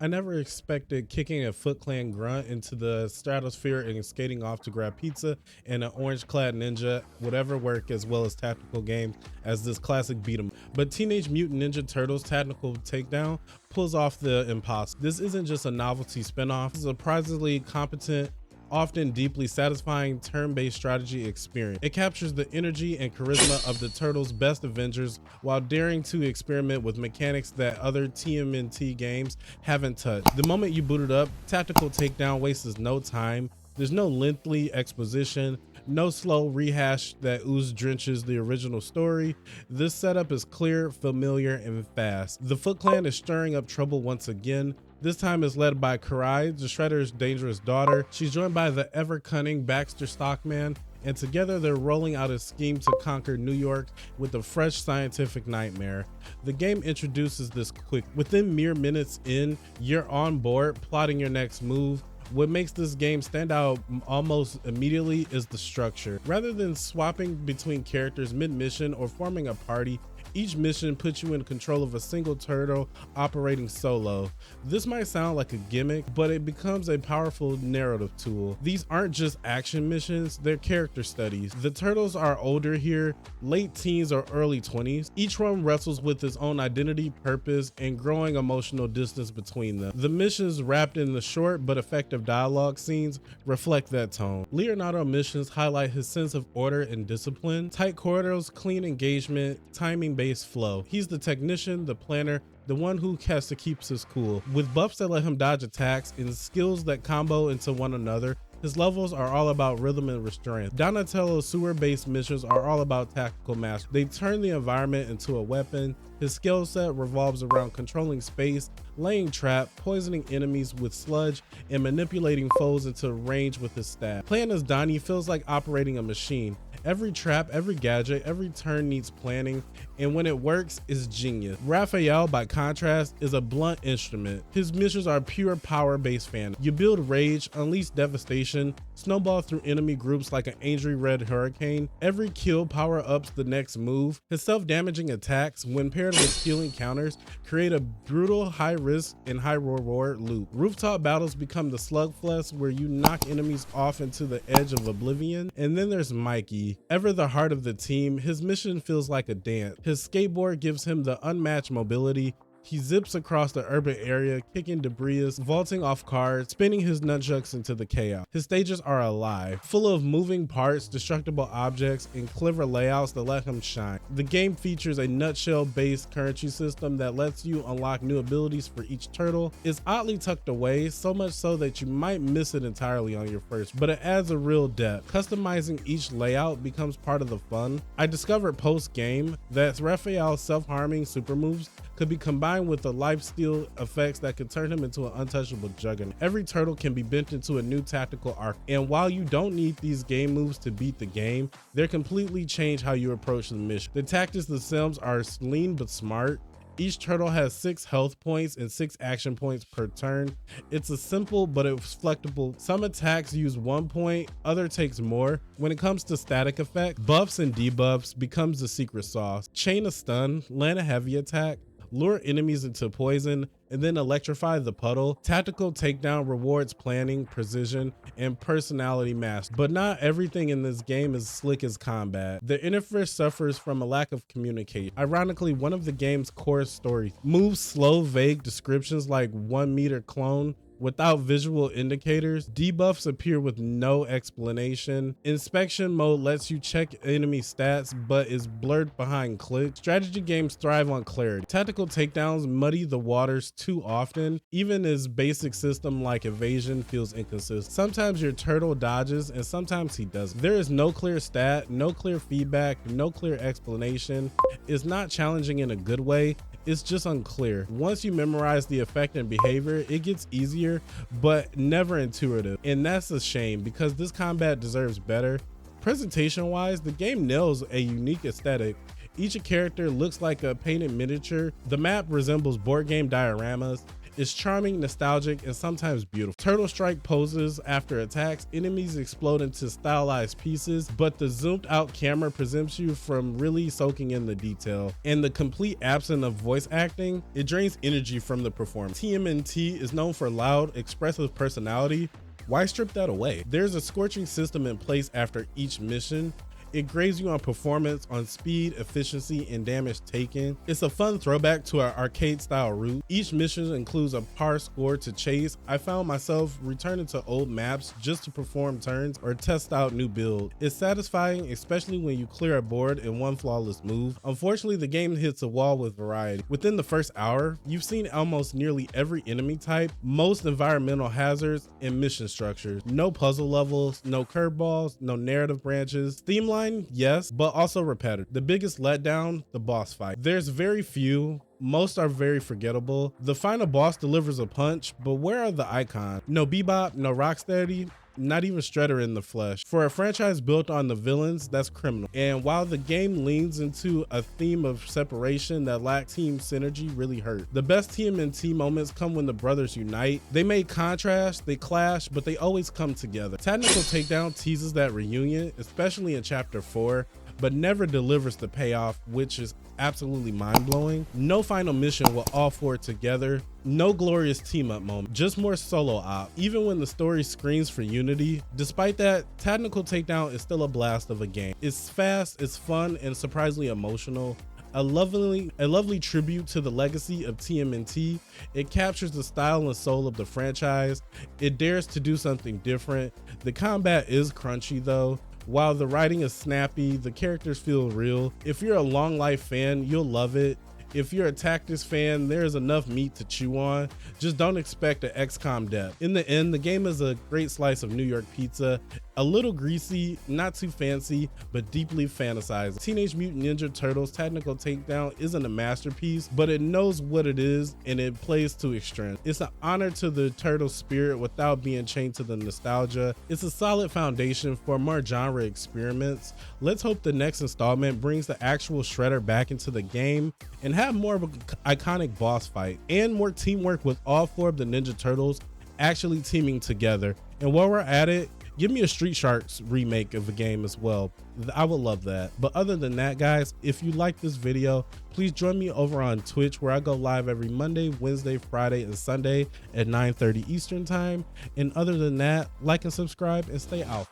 I never expected kicking a Foot Clan grunt into the stratosphere and skating off to grab pizza, and an orange-clad ninja would ever work as well as tactical games as this classic beat 'em. But Teenage Mutant Ninja Turtles Tactical Takedown pulls off the impossible. This isn't just a novelty spinoff, it's a surprisingly competent, often deeply satisfying turn-based strategy experience. It captures the energy and charisma of the Turtles' best Avengers while daring to experiment with mechanics that other TMNT games haven't touched. The moment you boot it up, Tactical Takedown wastes no time. There's no lengthy exposition, no slow rehash that drenches the original story. This setup is clear, familiar, and fast. The Foot Clan is stirring up trouble once again. This time is led by Karai, the Shredder's dangerous daughter. She's joined by the ever-cunning Baxter Stockman, and together they're rolling out a scheme to conquer New York with a fresh scientific nightmare. The game introduces this quick. Within mere minutes in, you're on board, plotting your next move. What makes this game stand out almost immediately is the structure. Rather than swapping between characters mid-mission or forming a party, each mission puts you in control of a single turtle operating solo. This might sound like a gimmick, but it becomes a powerful narrative tool. These aren't just action missions, they're character studies. The turtles are older here, late teens or early 20s. Each one wrestles with its own identity, purpose, and growing emotional distance between them. The missions wrapped in the short but effective dialogue scenes reflect that tone. Leonardo missions highlight his sense of order and discipline. Tight corridors, clean engagement, timing-based flow. He's the technician, the planner, the one who has to keep his cool. With buffs that let him dodge attacks and skills that combo into one another, his levels are all about rhythm and restraint. Donatello's sewer-based missions are all about tactical mastery. They turn the environment into a weapon. His skill set revolves around controlling space, laying trap, poisoning enemies with sludge, and manipulating foes into range with his staff. Playing as Donnie feels like operating a machine. Every trap, every gadget, every turn needs planning, and when it works, it's genius. Raphael, by contrast, is a blunt instrument. His missions are pure power-based fan. You build rage, unleash devastation, snowball through enemy groups like an angry red hurricane. Every kill power-ups the next move. His self-damaging attacks, when paired with healing counters, create a brutal high-risk and high-reward loop. Rooftop battles become the slugfest where you knock enemies off into the edge of oblivion. And then there's Mikey. Ever the heart of the team, his mission feels like a dance. His skateboard gives him the unmatched mobility. He zips across the urban area, kicking debris, vaulting off cars, spinning his nunchucks into the chaos. His stages are alive, full of moving parts, destructible objects, and clever layouts that let him shine. The game features a nutshell-based currency system that lets you unlock new abilities for each turtle. It's oddly tucked away, so much so that you might miss it entirely on your first, but it adds a real depth. Customizing each layout becomes part of the fun. I discovered post-game that Raphael's self-harming super moves could be combined with the lifesteal effects that could turn him into an untouchable juggernaut. Every turtle can be bent into a new tactical arc, and while you don't need these game moves to beat the game, they're completely change how you approach the mission. The tactics themselves are lean but smart. Each turtle has 6 health points and 6 action points per turn. It's a simple but it's flexible. Some attacks use 1 point, other takes more. When it comes to static effect, buffs and debuffs becomes the secret sauce. Chain a stun, land a heavy attack, lure enemies into poison, and then electrify the puddle. Tactical Takedown rewards planning, precision, and personality mastery. But not everything in this game is slick as combat. The interface suffers from a lack of communication. Ironically, one of the game's core stories moves slow, vague descriptions like 1 meter clone without visual indicators. Debuffs appear with no explanation. Inspection mode lets you check enemy stats but is blurred behind clicks. Strategy games thrive on clarity. Tactical Takedowns muddy the waters too often. Even his basic system like evasion feels inconsistent. Sometimes your turtle dodges and sometimes he doesn't. There is no clear stat, no clear feedback, no clear explanation. It's not challenging in a good way. It's just unclear. Once you memorize the effect and behavior, it gets easier, but never intuitive. And that's a shame because this combat deserves better. Presentation wise, the game nails a unique aesthetic. Each character looks like a painted miniature. The map resembles board game dioramas. It's charming, nostalgic, and sometimes beautiful. Turtle Strike poses after attacks, enemies explode into stylized pieces, but the zoomed out camera prevents you from really soaking in the detail. And the complete absence of voice acting, it drains energy from the performance. TMNT is known for loud, expressive personality. Why strip that away? There's a scorching system in place after each mission. It grades you on performance, on speed, efficiency, and damage taken. It's a fun throwback to our arcade style route. Each mission includes a par score to chase. I found myself returning to old maps just to perform turns or test out new builds. It's satisfying, especially when you clear a board in one flawless move. Unfortunately, the game hits a wall with variety. Within the first hour, you've seen almost nearly every enemy type, most environmental hazards, and mission structures. No puzzle levels, no curveballs, no narrative branches. Theme line, yes, but also repetitive. The biggest letdown, the boss fight. There's very few. Most are very forgettable. The final boss delivers a punch, but where are the icons? No Bebop, no Rocksteady, not even Shredder in the flesh. For a franchise built on the villains, that's criminal. And while the game leans into a theme of separation that lacks team synergy, really hurt. The best TMNT moments come when the brothers unite. They may contrast, they clash, but they always come together. Technical Takedown teases that reunion, especially in chapter 4, but never delivers the payoff, which is absolutely mind-blowing. No final mission with all four together. No glorious team-up moment, just more solo op, even when the story screams for unity. Despite that, Technical Takedown is still a blast of a game. It's fast, it's fun, and surprisingly emotional. A lovely tribute to the legacy of TMNT. It captures the style and soul of the franchise. It dares to do something different. The combat is crunchy though. While the writing is snappy, the characters feel real. If you're a long life fan, you'll love it. If you're a tactics fan, there's enough meat to chew on. Just don't expect an XCOM depth. In the end, the game is a great slice of New York pizza. A little greasy, not too fancy, but deeply fantasizing. Teenage Mutant Ninja Turtles Technical Takedown isn't a masterpiece, but it knows what it is and it plays to its strength. It's an honor to the turtle spirit without being chained to the nostalgia. It's a solid foundation for more genre experiments. Let's hope the next installment brings the actual Shredder back into the game and have more of an iconic boss fight and more teamwork with all four of the Ninja Turtles actually teaming together. And while we're at it, give me a Street Sharks remake of the game as well. I would love that. But other than that, guys, if you like this video, please join me over on Twitch, where I go live every Monday, Wednesday, Friday, and Sunday at 9:30 Eastern time. And other than that, like and subscribe and stay out.